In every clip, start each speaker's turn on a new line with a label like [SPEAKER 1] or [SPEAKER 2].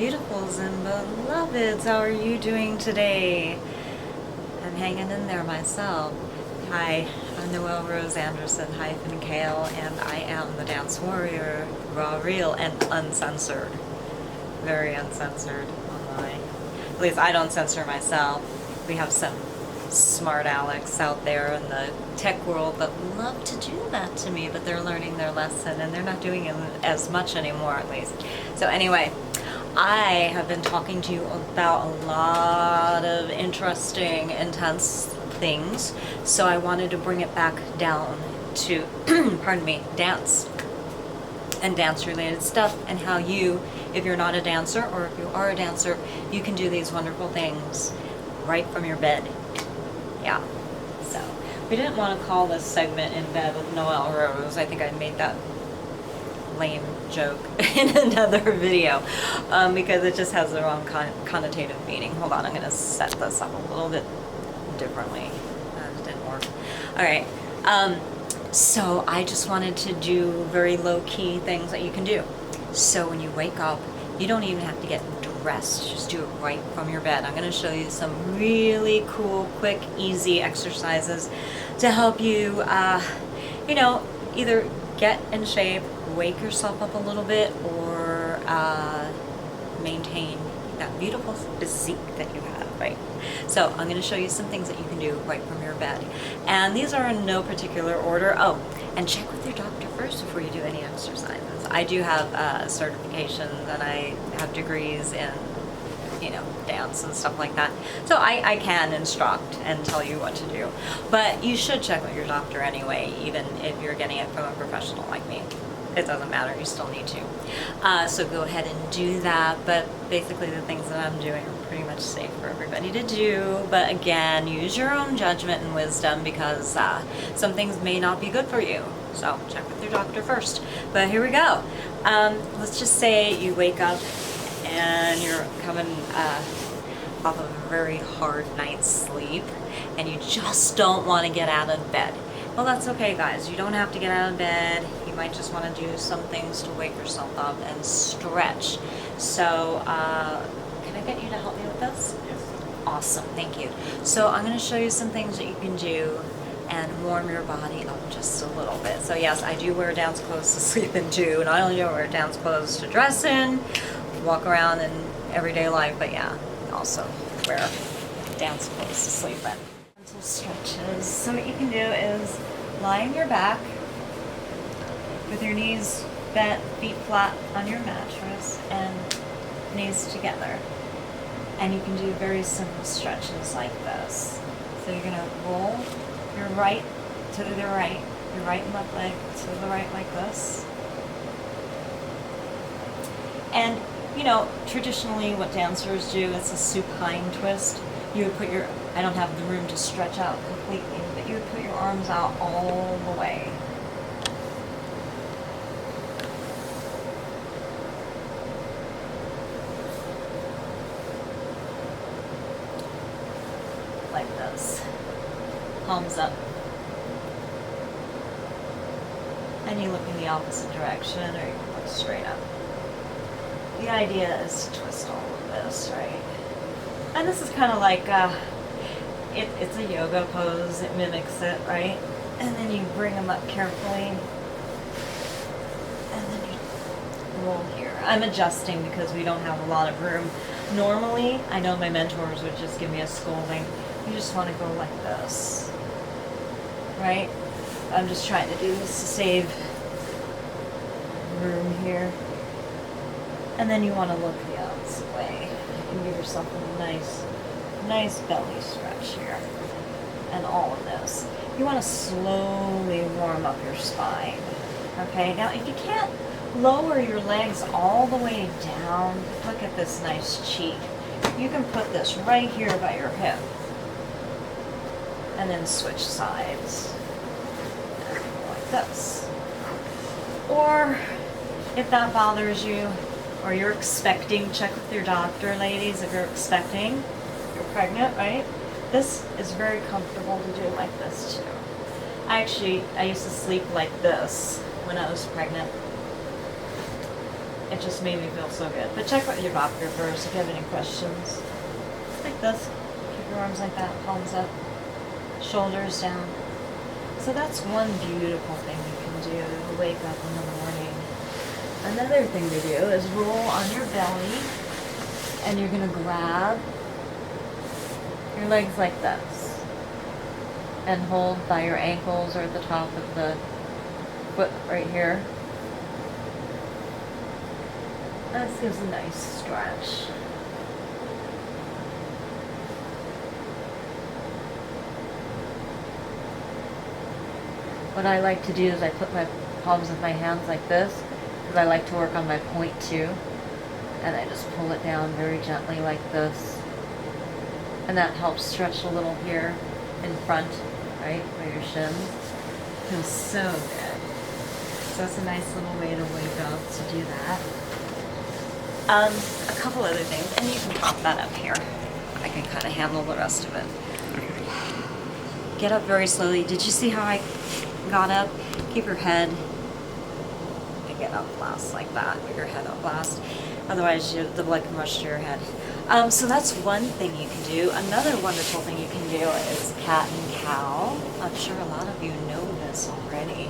[SPEAKER 1] beautifuls and beloveds, how are you doing today? I'm hanging in there myself. Hi, I'm Noelle Rose Anderson Kale, and I am the Dance Warrior, raw, real, and uncensored. Very uncensored online. At least I don't censor myself. We have some smart Alex out there in the tech world that love to do that to me, but they're learning their lesson and they're not doing it as much anymore, at least. So anyway, I have been talking to you about a lot of interesting, intense things, so I wanted to bring it back down to, pardon me, dance and dance-related stuff, and how you, if you're not a dancer or if you are a dancer, you can do these wonderful things right from your bed. Yeah, so we didn't want to call this segment In Bed with Noelle Rose. I think I made that lame joke in another video because it just has the wrong connotative meaning. Hold on, I'm going to set this up a little bit differently. That didn't work. All right, so I just wanted to do very low-key things that you can do. So when you wake up, you don't even have to get dressed. Just do it right from your bed. I'm going to show you some really cool, quick, easy exercises to help you, you know, either get in shape, wake yourself up a little bit, or maintain that beautiful physique that you have, right? So I'm going to show you some things that you can do right from your bed. And these are in no particular order. Oh, and check with your doctor first before you do any exercises. I do have certifications and I have degrees in, you know, dance and stuff like that. So I can instruct and tell you what to do. But you should check with your doctor anyway, even if you're getting it from a professional like me. It doesn't matter, you still need to. So go ahead and do that, but basically the things that I'm doing are pretty much safe for everybody to do. But again, use your own judgment and wisdom, because some things may not be good for you. So check with your doctor first. But here we go. Let's just say you wake up and you're coming off of a very hard night's sleep and you just don't want to get out of bed. Well, that's okay, guys. You don't have to get out of bed. You might just want to do some things to wake yourself up and stretch. So, can I get you to help me with this?
[SPEAKER 2] Yes.
[SPEAKER 1] Awesome, thank you. So I'm going to show you some things that you can do and warm your body up just a little bit. So yes, I do wear dance clothes to sleep in too. Not only do I wear dance clothes to dress in, walk around in everyday life, but yeah, also wear dance clothes to sleep in. Gentle stretches. So what you can do is lie on your back with your knees bent, feet flat on your mattress, and knees together. And you can do very simple stretches like this. So you're going to roll your right to the right, your right and left leg to the right like this. And, you know, traditionally what dancers do is a supine twist. You would put your, I don't have the room to stretch out completely, but you would put your arms out all the way. Like this. Palms up. And you look in the opposite direction, or you can look straight up. The idea is to twist all of this, right? And this is kind of like, it's a yoga pose, it mimics it, right? And then you bring them up carefully. And then you roll here. I'm adjusting because we don't have a lot of room. Normally, I know my mentors would just give me a scolding. You just want to go like this, right? I'm just trying to do this to save room here. And then you want to look the opposite way and give yourself a nice belly stretch here. And all of this. You want to slowly warm up your spine. Okay, now if you can't lower your legs all the way down, look at this nice cheek. You can put this right here by your hip. And then switch sides. Like this. Or if that bothers you, or you're expecting, check with your doctor, ladies, if you're expecting, you're pregnant, right? This is very comfortable to do like this too. I used to sleep like this when I was pregnant. it just made me feel so good. But check out your doctor first if you have any questions. Like this. Keep your arms like that, palms up, shoulders down. So that's one beautiful thing you can do to wake up in the morning. Another thing to do is roll on your belly, and you're going to grab your legs like this and hold by your ankles or at the top of the foot right here. This gives a nice stretch. What I like to do is I put my palms of my hands like this, because I like to work on my point too. And I just pull it down very gently like this. And that helps stretch a little here in front, right, where your shins. Feels so good. So that's a nice little way to wake up to do that. A couple other things, and you can pop that up here. I can kind of handle the rest of it. Get up very slowly. Did you see how I got up? Keep your head and get up last like that. Put your head up last. Otherwise, the blood can rush to your head. So that's one thing you can do. Another wonderful thing you can do is cat and cow. I'm sure a lot of you know this already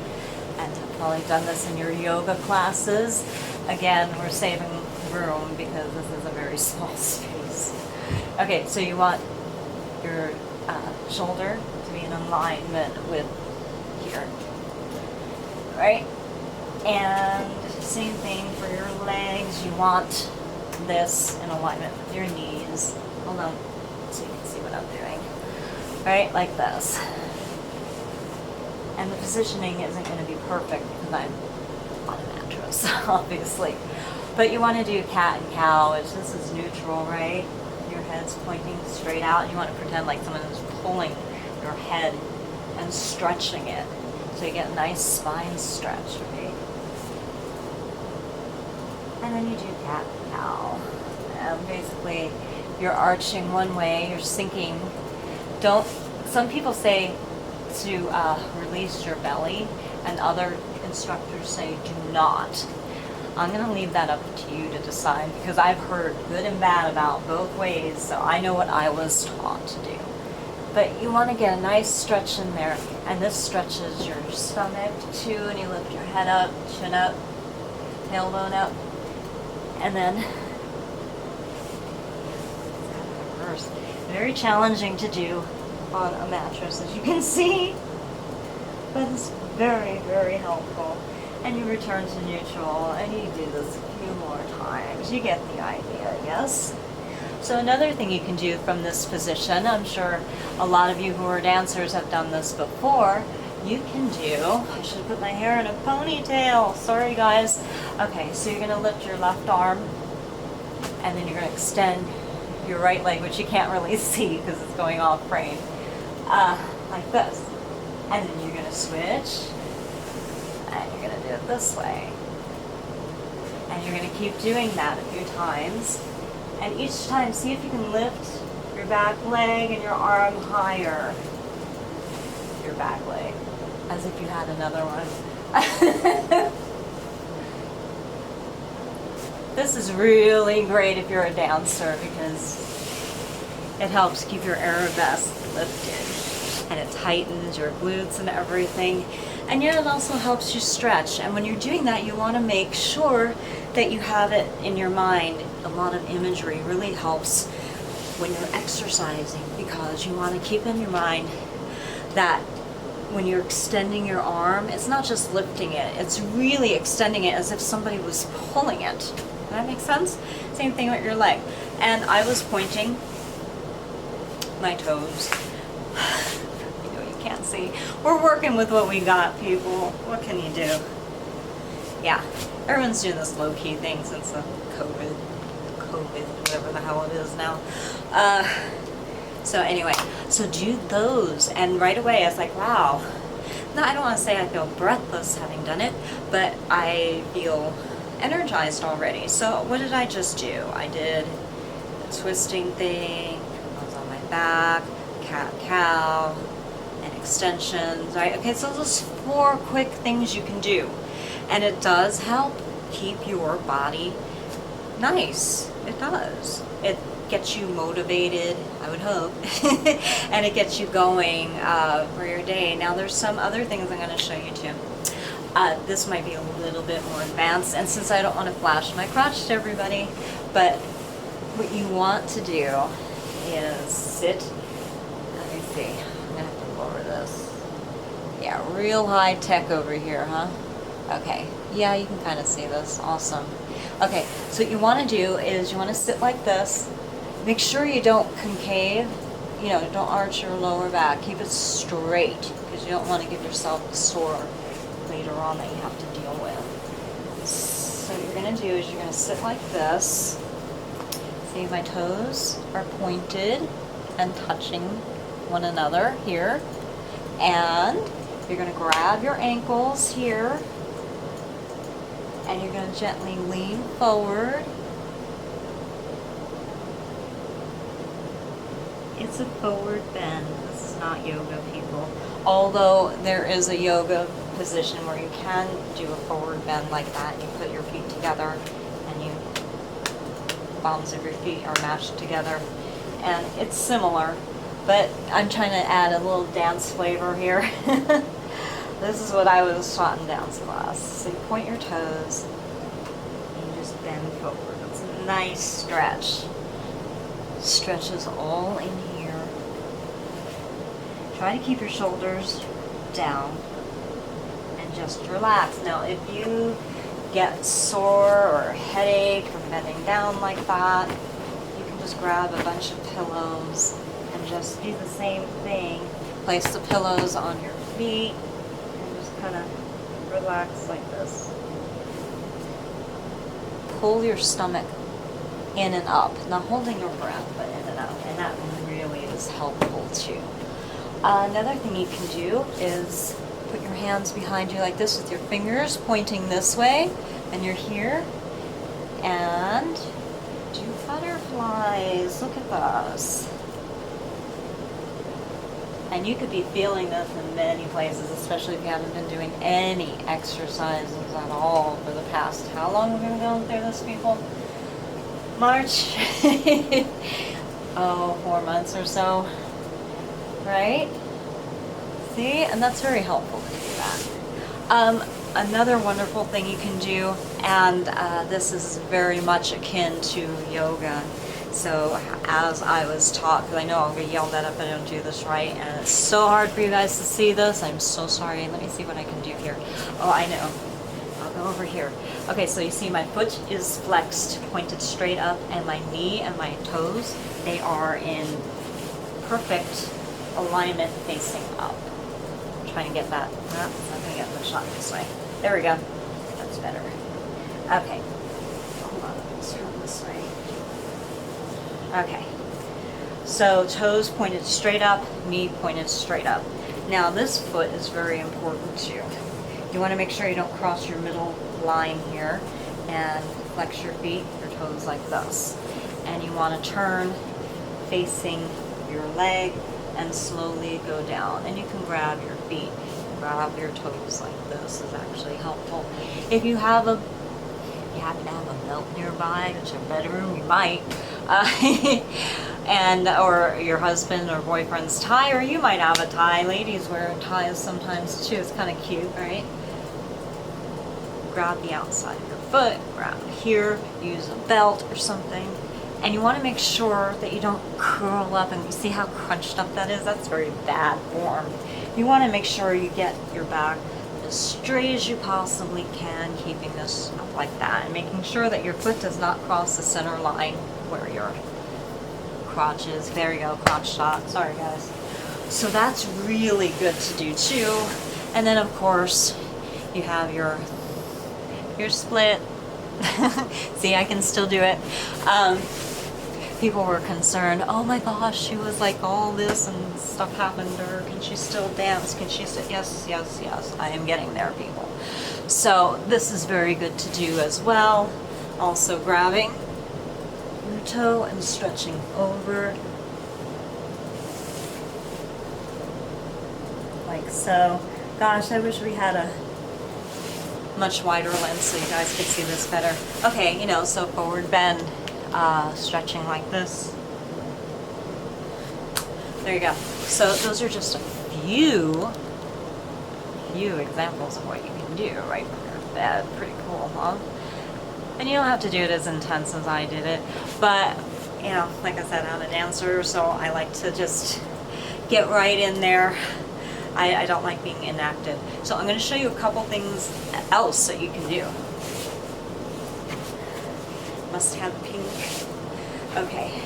[SPEAKER 1] and have probably done this in your yoga classes. Again, we're saving room because this is a very small space. Okay, so you want your shoulder to be in alignment with here, right? And same thing for your legs. You want this in alignment with your knees. Hold on so you can see what I'm doing. Right, like this. And the positioning isn't going to be perfect because I'm on a mattress, obviously. But you want to do cat and cow, which this is neutral, right? Your head's pointing straight out. You want to pretend like someone is pulling your head and stretching it. So you get a nice spine stretch, right? And then you do cat and cow. And basically, you're arching one way, you're sinking. Some people say to release your belly, and other instructors say do not. I'm going to leave that up to you to decide because I've heard good and bad about both ways, so I know what I was taught to do. But you want to get a nice stretch in there, and this stretches your stomach too, and you lift your head up, chin up, tailbone up, and then reverse. Very challenging to do on a mattress, as you can see, but it's very, very helpful. And you return to neutral, and you do this a few more times. You get the idea, yes? So another thing you can do from this position, I'm sure a lot of you who are dancers have done this before, you can do, I should have put my hair in a ponytail, sorry guys. Okay, so you're gonna lift your left arm, and then you're gonna extend your right leg, which you can't really see because it's going off frame, like this. And then you're gonna switch, and you're going to do it this way. And you're going to keep doing that a few times. And each time, see if you can lift your back leg and your arm higher. Your back leg. As if you had another one. This is really great if you're a dancer because it helps keep your arabesque lifted. And it tightens your glutes and everything. And yet it also helps you stretch. And when you're doing that, you want to make sure that you have it in your mind. A lot of imagery really helps when you're exercising because you want to keep in your mind that when you're extending your arm, it's not just lifting it, it's really extending it as if somebody was pulling it. Does that make sense? Same thing with your leg. And I was pointing my toes. Can't see. We're working with what we got, people. What can you do? Yeah, everyone's doing this low-key thing since the COVID, whatever the hell it is now. So anyway, so do those, and right away I was like, wow. No, I don't want to say I feel breathless having done it, but I feel energized already. So what did I just do? I did the twisting thing, I was on my back, cat-cow, and extensions, right? Okay, so those 4 quick things you can do. And it does help keep your body nice. It does. It gets you motivated, I would hope, and it gets you going for your day. Now there's some other things I'm going to show you too. This might be a little bit more advanced, and since I don't want to flash my crotch to everybody, but what you want to do is sit, let me see, I'm going to have to lower this. Yeah, real high tech over here, huh? Okay, yeah, you can kind of see this, awesome. Okay, so what you want to do is you want to sit like this. Make sure you don't concave, you know, don't arch your lower back. Keep it straight, because you don't want to give yourself a sore later on that you have to deal with. So what you're going to do is you're going to sit like this. See, my toes are pointed and touching one another here. And you're going to grab your ankles here, and you're going to gently lean forward. It's a forward bend. This is not yoga, people. Although there is a yoga position where you can do a forward bend like that. You put your feet together and you palms of your feet are matched together. And it's similar, but I'm trying to add a little dance flavor here. This is what I was taught in dance class. So you point your toes and you just bend forward. It's a nice stretch. Stretches all in here. Try to keep your shoulders down and just relax. Now if you get sore or headache from bending down like that, you can just grab a bunch of pillows and just do the same thing. Place the pillows on your feet and just kind of relax like this. Pull your stomach in and up, not holding your breath, but in and out, and that really is helpful too. Another thing you can do is put your hands behind you like this with your fingers pointing this way, and you're here, and do butterflies. Look at this. And you could be feeling this in many places, especially if you haven't been doing any exercises at all for the past, how long have we been going through this, people? March. Oh, 4 months or so, right? See, and that's very helpful to do that. Another wonderful thing you can do, and this is very much akin to yoga. So as I was taught, because I know I'll get yelled at if I don't do this right, and it's so hard for you guys to see this. I'm so sorry. Let me see what I can do here. Oh, I know. I'll go over here. Okay, so you see my foot is flexed, pointed straight up, and my knee and my toes, they are in perfect alignment facing up. I'm trying to get that. No, I'm not going to get the shot this way. There we go. That's better. Okay. Hold on. Let's turn this way. Okay. So toes pointed straight up, knee pointed straight up. Now this foot is very important too. You want to make sure you don't cross your middle line here, and flex your feet, your toes like this. And you want to turn facing your leg and slowly go down. And you can grab your feet, grab your toes like this is actually helpful. If you happen to have a belt nearby, it's your bedroom, you might, and or your husband or boyfriend's tie, or you might have a tie. Ladies wear ties sometimes too. It's kind of cute, right? Grab the outside of your foot, grab here, use a belt or something. And you want to make sure that you don't curl up, and you see how crunched up that is? That's very bad form. You want to make sure you get your back as straight as you possibly can, keeping this up like that, and making sure that your foot does not cross the center line where your crotch is. There you go, crotch shot. Sorry guys. So that's really good to do too. And then of course you have your split. See, I can still do it. People were concerned, oh my gosh, she was like all this and stuff happened to her. Can she still dance? Can she still? Yes, yes, yes. I am getting there, people. So this is very good to do as well. Also grabbing your toe and stretching over. Like so. Gosh, I wish we had much wider lens so you guys can see this better. Okay, you know, so forward bend, stretching like this. There you go. So those are just a few examples of what you can do right from your bed. Pretty cool, huh? And you don't have to do it as intense as I did it, but you know, like I said, I'm a dancer, so I like to just get right in there. I don't like being inactive. So I'm going to show you a couple things else that you can do. Must have pink. Okay.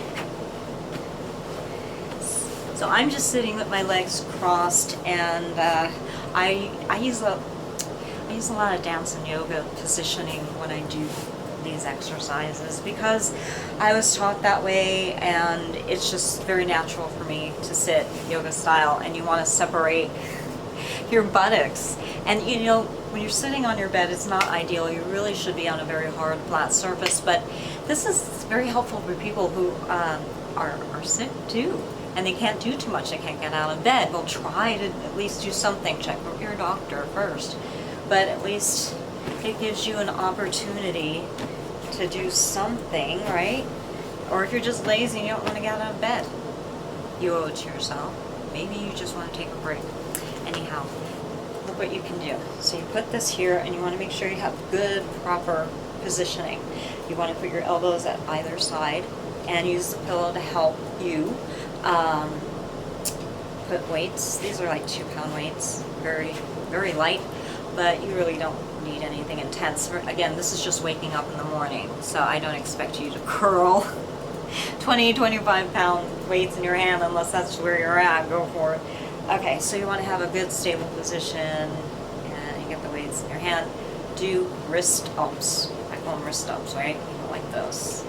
[SPEAKER 1] So I'm just sitting with my legs crossed, and I use a lot of dance and yoga positioning when I do these exercises because I was taught that way, and it's just very natural for me to sit yoga style. And you want to separate your buttocks, and you know, when you're sitting on your bed, it's not ideal. You really should be on a very hard flat surface, but this is very helpful for people who are sick too, and they can't do too much. They can't get out of bed. Well, try to at least do something. Check with your doctor first, but at least it gives you an opportunity to do something, right? Or if you're just lazy and you don't want to get out of bed, you owe it to yourself. Maybe you just want to take a break. Anyhow, look what you can do. So you put this here, and you want to make sure you have good, proper positioning. You want to put your elbows at either side and use the pillow to help you put weights. These are like 2-pound weights, very, very light, but you really don't need anything intense. Again, this is just waking up in the morning, so I don't expect you to curl 20, 25-pound weights in your hand unless that's where you're at. Go for it. Okay, so you want to have a good stable position, and you get the weights in your hand. Do wrist ups. I call them wrist ups, right? You go like this.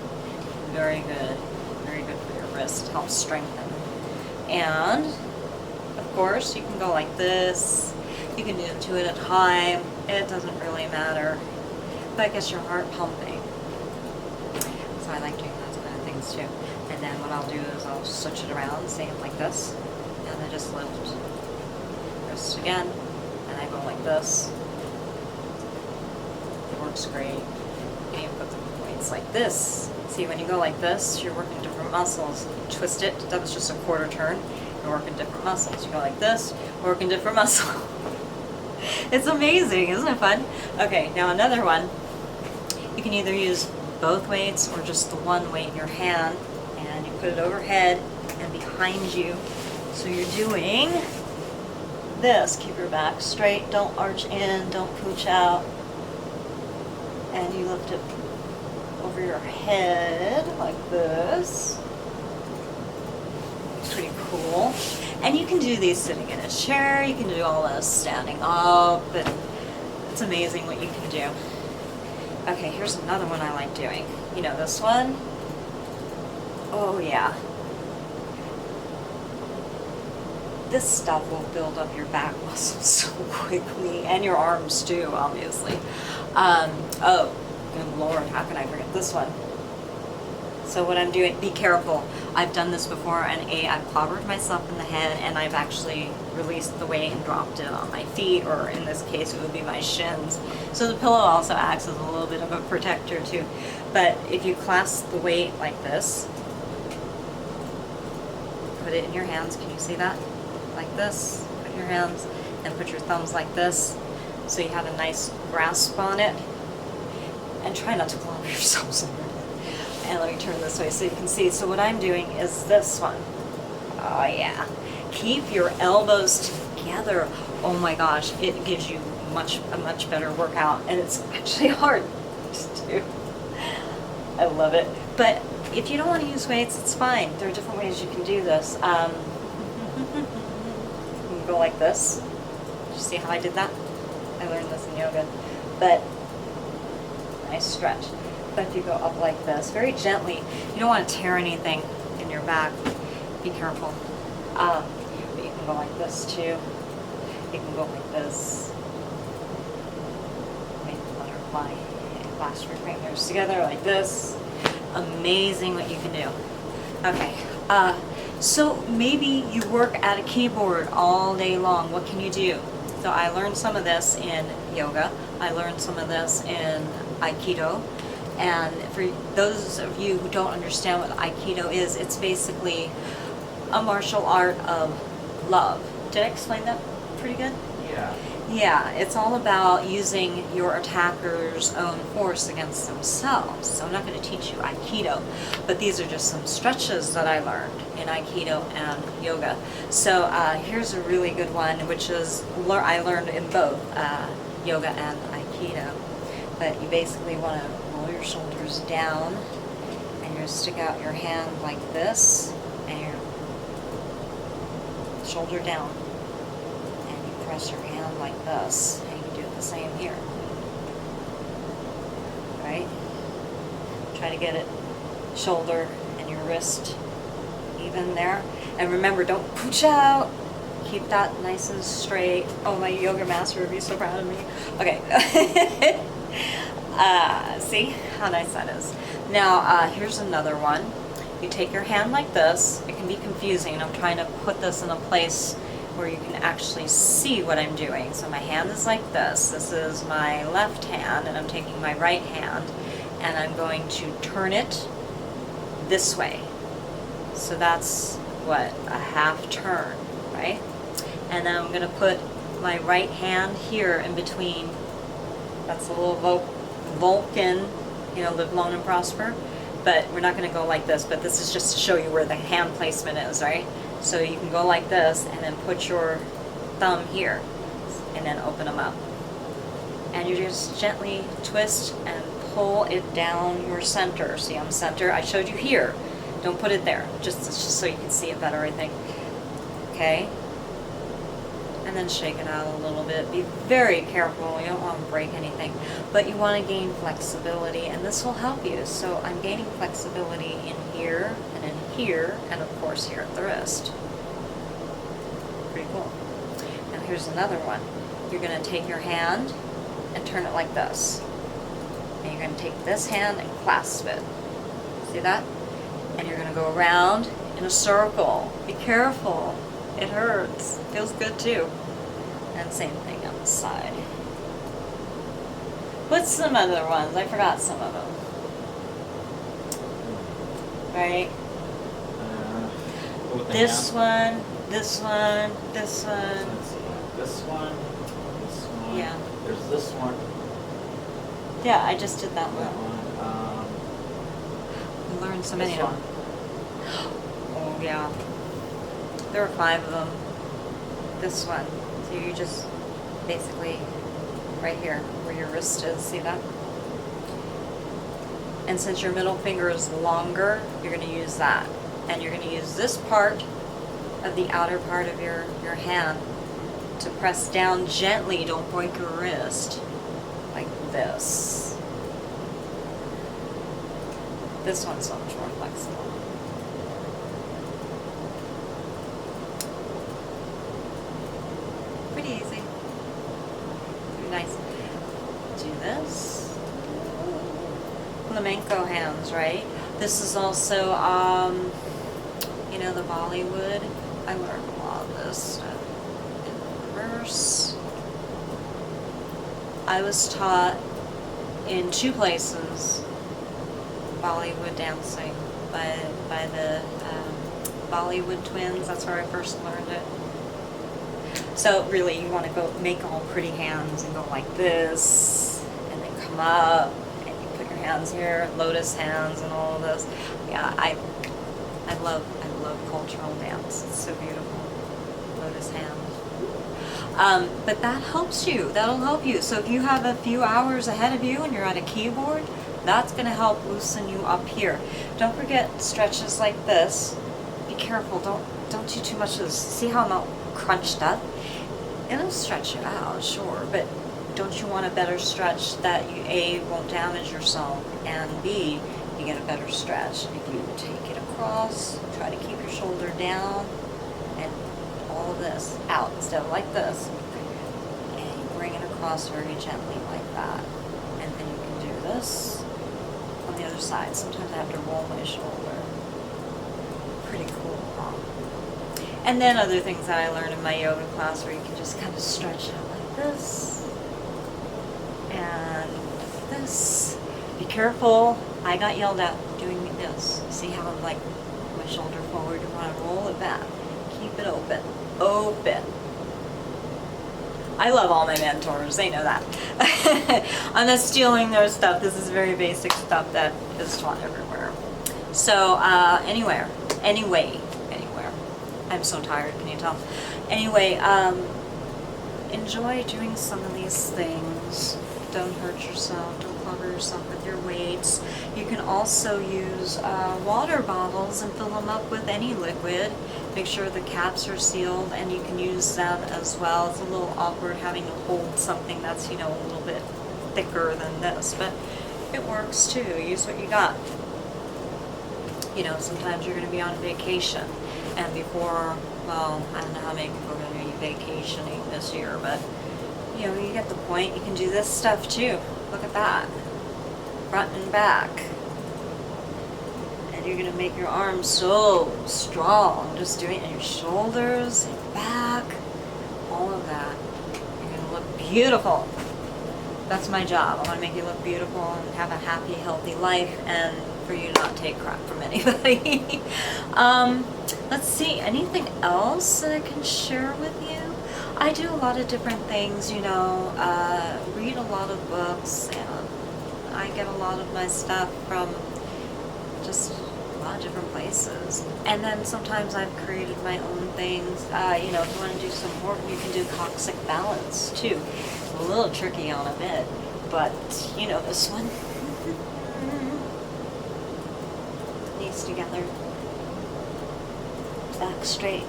[SPEAKER 1] Very good. Very good for your wrist. Helps strengthen. And, of course, you can go like this. You can do 2 at a time. It doesn't really matter. But it gets your heart pumping. So I like doing those kind of things too. And then what I'll do is I'll switch it around, say it like this. And I just lift wrist again, and I go like this. It works great. And you put the weights like this. See, when you go like this, you're working different muscles. Twist it. That was just a quarter turn. You're working different muscles. You go like this, working different muscles. It's amazing, isn't it fun? Okay, now another one. You can either use both weights or just the one weight in your hand, and you put it overhead and behind you. So you're doing this. Keep your back straight. Don't arch in. Don't pooch out. And you lift it over your head like this. Pretty cool. And you can do these sitting in a chair. You can do all this standing up. And it's amazing what you can do. Okay, here's another one I like doing. You know this one? Oh yeah. This stuff will build up your back muscles so quickly, and your arms too, obviously. Oh, good Lord, how can I forget this one? So what I'm doing, be careful. I've done this before, and I've clobbered myself in the head, and I've actually released the weight and dropped it on my feet, or in this case, it would be my shins. So the pillow also acts as a little bit of a protector too. But if you clasp the weight like this, put it in your hands. Can you see that? Like this, put your hands, and put your thumbs like this, so you have a nice grasp on it, and try not to clobber yourselves in your head. And let me turn this way so you can see. So what I'm doing is this one. Oh yeah. Keep your elbows together. Oh my gosh, it gives you a much better workout, and it's actually hard to do. I love it. But if you don't want to use weights, it's fine. There are different ways you can do this. You can go like this. Did you see how I did that? I learned this in yoga. But nice stretch. But if you go up like this, very gently, you don't want to tear anything in your back. Be careful. But you can go like this too. You can go like this. Make the butterfly. And clasp your fingers together like this. Amazing what you can do. Okay. So maybe you work at a keyboard all day long. What can you do? So I learned some of this in yoga. I learned some of this in Aikido. And for those of you who don't understand what Aikido is, it's basically a martial art of love. Did I explain that pretty good?
[SPEAKER 2] Yeah.
[SPEAKER 1] Yeah, it's all about using your attacker's own force against themselves. So I'm not going to teach you Aikido, but these are just some stretches that I learned in Aikido and yoga. So here's a really good one, which is I learned in both yoga and Aikido. But you basically want to roll your shoulders down, and you stick out your hand like this, and your shoulder down. Press your hand like this, and you can do it the same here. Right? Try to get it shoulder and your wrist even there. And remember, don't pooch out. Keep that nice and straight. Oh, my yoga master would be so proud of me. Okay. See how nice that is. Now, here's another one. You take your hand like this. It can be confusing. I'm trying to put this in a place where you can actually see what I'm doing. So my hand is like this. This is my left hand, and I'm taking my right hand, and I'm going to turn it this way. So that's what, a half turn, right? And then I'm going to put my right hand here in between. That's a little Vulcan, you know, live long and prosper. But we're not going to go like this, but this is just to show you where the hand placement is, right? So you can go like this, and then put your thumb here, and then open them up. And you just gently twist and pull it down your center. See, I'm center. I showed you here. Don't put it there. It's just so you can see it better, I think. Okay? And then shake it out a little bit. Be very careful. You don't want to break anything. But you want to gain flexibility, and this will help you. So I'm gaining flexibility in here, and in here, and of course here at the wrist. Pretty cool. Now here's another one. You're going to take your hand and turn it like this. And you're going to take this hand and clasp it. See that? And you're going to go around in a circle. Be careful. It hurts. Feels good too. And same thing on the side. What's some other ones? I forgot some of them. Right? This one, this one, this one.
[SPEAKER 2] Let's see. This one. This one.
[SPEAKER 1] Yeah.
[SPEAKER 2] There's this one.
[SPEAKER 1] Yeah, I just did that
[SPEAKER 2] That
[SPEAKER 1] one.
[SPEAKER 2] one.
[SPEAKER 1] We learned so many
[SPEAKER 2] This
[SPEAKER 1] of them. Oh yeah. There are 5 of them. This one. So you just basically right here where your wrist is, see that? And since your middle finger is longer, you're going to use that. And you're going to use this part of the outer part of your hand to press down gently. Don't break your wrist. Like this. This one's so much more flexible. Pretty easy. Pretty nice. Do this. Flamenco hands, right? This is also, you know, the Bollywood. I learned a lot of this stuff in reverse. I was taught in 2 places Bollywood dancing by the Bollywood twins. That's where I first learned it. So really, you want to go make all pretty hands and go like this, and then come up, and you put your hands here, lotus hands, and all of this. Yeah, I love cultural dance. It's so beautiful. Lotus hands. But that helps you. That'll help you. So if you have a few hours ahead of you and you're at a keyboard, that's going to help loosen you up here. Don't forget stretches like this. Be careful. Don't do too much of this. See how I'm all crunched up? It'll stretch you out, sure, but don't you want a better stretch that you A, won't damage yourself, and B, you get a better stretch if you take it across, try to keep your shoulder down, and all of this out instead of like this, and you bring it across very gently like that, and then you can do this on the other side. Sometimes I have to roll my shoulder. Pretty cool, huh? And then other things that I learned in my yoga class where you can just kind of stretch out like this and this. Be careful. I got yelled at doing this. See how I'm like my shoulder forward? You want to roll it back. Keep it open. Open. I love all my mentors. They know that. I'm not stealing their stuff. This is very basic stuff that is taught everywhere. So anyway. I'm so tired, can you tell? Anyway, enjoy doing some of these things. Don't hurt yourself. Don't cover yourself with your weights. You can also use water bottles and fill them up with any liquid. Make sure the caps are sealed, and you can use that as well. It's a little awkward having to hold something that's, you know, a little bit thicker than this, but it works too. Use what you got. You know, sometimes you're going to be on vacation, and before, well, I don't know how many people are going to be vacationing this year, but you know, you get the point. You can do this stuff too. Look at that. Front and back. And you're going to make your arms so strong. Just doing it in your shoulders, and back, all of that. You're going to look beautiful. That's my job. I want to make you look beautiful and have a happy, healthy life, and for you to not take crap from anybody. Let's see, anything else that I can share with you? I do a lot of different things, you know, read a lot of books, and I get a lot of my stuff from just a lot of different places. And then sometimes I've created my own things. You know, if you want to do some work, you can do coccyx balance too. A little tricky on a bit, but you know, this one. Knees together, back straight.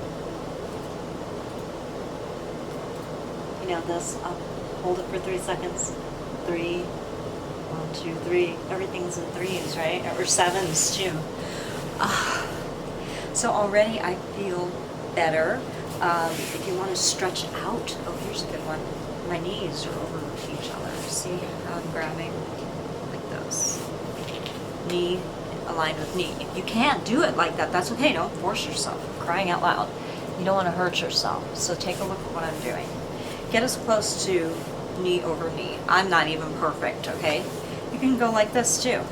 [SPEAKER 1] You know this, hold it for 3 seconds. 3, 1, 2, 3. Everything's in threes, right? Or sevens too. So already I feel better. If you want to stretch out, oh, here's a good one. My knees are over each other. See how I'm grabbing like this. Knee aligned with knee. If you can't do it like that, that's okay. Don't force yourself. Crying out loud. You don't want to hurt yourself. So take a look at what I'm doing. Get as close to knee over knee. I'm not even perfect, okay? You can go like this too.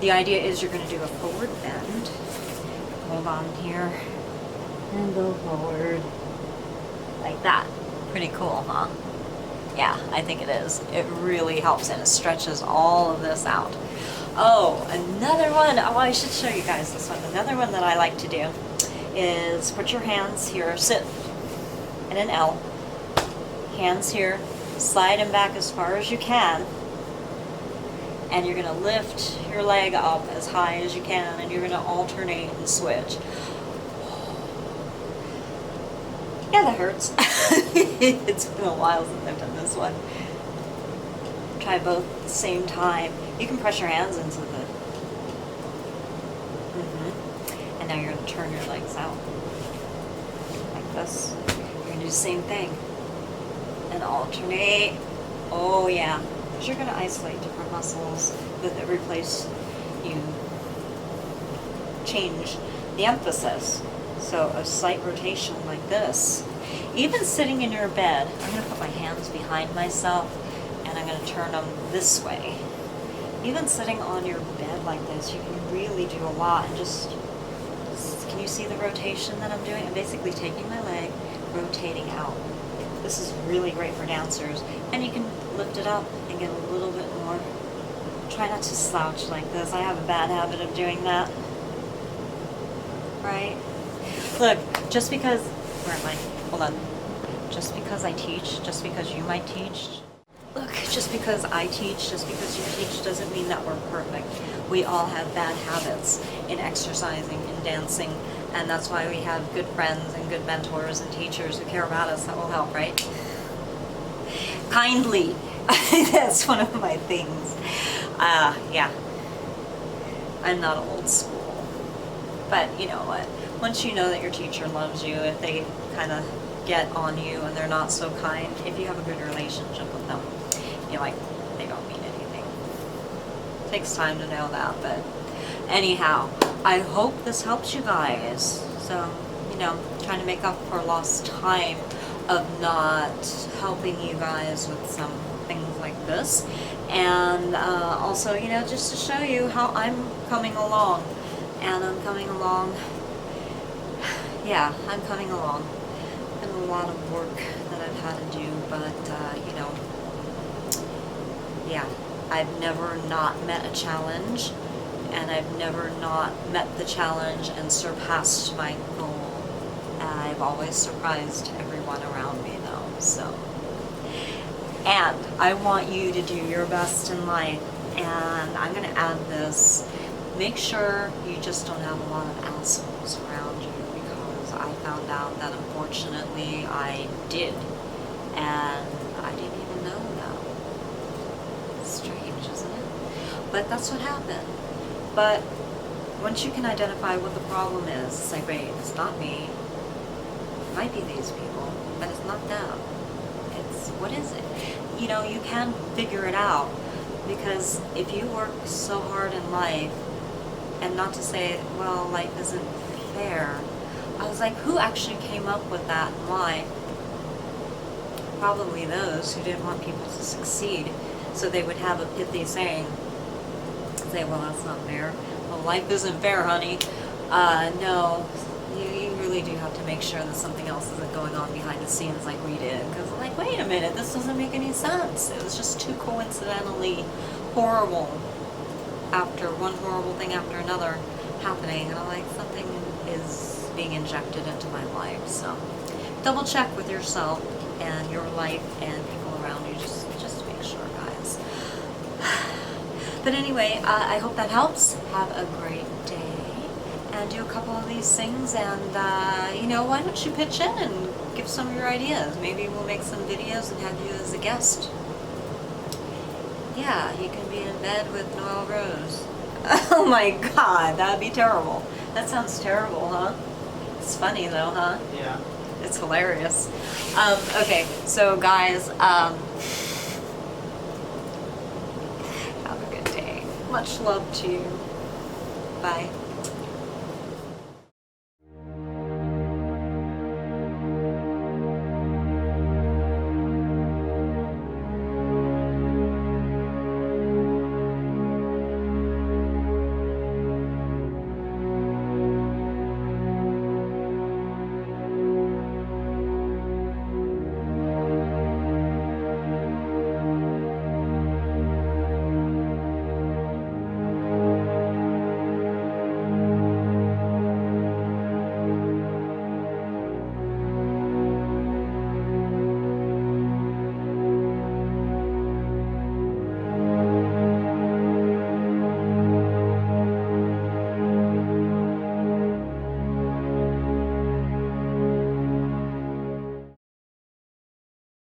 [SPEAKER 1] The idea is you're going to do a forward bend. Hold on here. And go forward. Like that. Pretty cool, huh? Yeah, I think it is. It really helps, and it stretches all of this out. Oh, another one. Oh, I should show you guys this one. Another one that I like to do is put your hands here, sit in an L. Hands here, slide them back as far as you can, and you're going to lift your leg up as high as you can, and you're going to alternate and switch. Yeah, that hurts. It's been a while since I've done this one. Try both at the same time. You can press your hands into the... And now you're going to turn your legs out. Like this. You're going to do the same thing. And alternate. Oh yeah. Because you're going to isolate different muscles with every place you change the emphasis. So a slight rotation like this. Even sitting in your bed, I'm going to put my hands behind myself and I'm going to turn them this way. Even sitting on your bed like this, you can really do a lot. And just can you see the rotation that I'm doing? I'm basically taking my leg, rotating out. This is really great for dancers. And you can lift it up and get a little bit more. Try not to slouch like this. I have a bad habit of doing that. Right? Look, just because, where am I? Hold on. Just because I teach, just because you might teach. Look, just because I teach, just because you teach doesn't mean that we're perfect. We all have bad habits in exercising, in dancing, and that's why we have good friends and good mentors and teachers who care about us that will help, right? Kindly. That's one of my things. Yeah. I'm not old school. But you know what? Once you know that your teacher loves you, if they kind of get on you and they're not so kind, if you have a good relationship with them, you're like, they don't mean anything. It takes time to know that, but anyhow, I hope this helps you guys. So, you know, trying to make up for lost time of not helping you guys with some things like this. And also, you know, just to show you how I'm coming along. And I'm coming along, yeah, I'm coming along. And a lot of work that I've had to do, but, you know, yeah, I've never not met a challenge, and I've never not met the challenge and surpassed my goal. And I've always surprised everyone around me, though, so. And I want you to do your best in life, and I'm going to add this. Make sure you just don't have a lot of assholes around you, because I found out that unfortunately I did, and I didn't even know that. Strange, isn't it? But that's what happened. But once you can identify what the problem is, it's like, wait, it's not me. It might be these people, but it's not them. It's, what is it? You know, you can figure it out, because if you work so hard in life, and not to say, well, life isn't fair, I was like, who actually came up with that and why? Probably those who didn't want people to succeed, so they would have a pithy saying, say, well, that's not fair. Well, life isn't fair, honey. No, you really do have to make sure that something else isn't going on behind the scenes like we did. Because I'm like, wait a minute, this doesn't make any sense. It was just too coincidentally horrible, after one horrible thing after another happening. And I'm like, something is being injected into my life. So double check with yourself and your life and people around you, just to make sure, guys. But anyway, I hope that helps. Have a great day, and do a couple of these things, and you know, why don't you pitch in and give some of your ideas? Maybe we'll make some videos and have you as a guest. Yeah, you can be in bed with Noelle Rose. Oh my god, that'd be terrible. That sounds terrible, huh? It's funny though, huh?
[SPEAKER 2] Yeah.
[SPEAKER 1] It's hilarious. Okay, so guys, have a good day. Much love to you. Bye.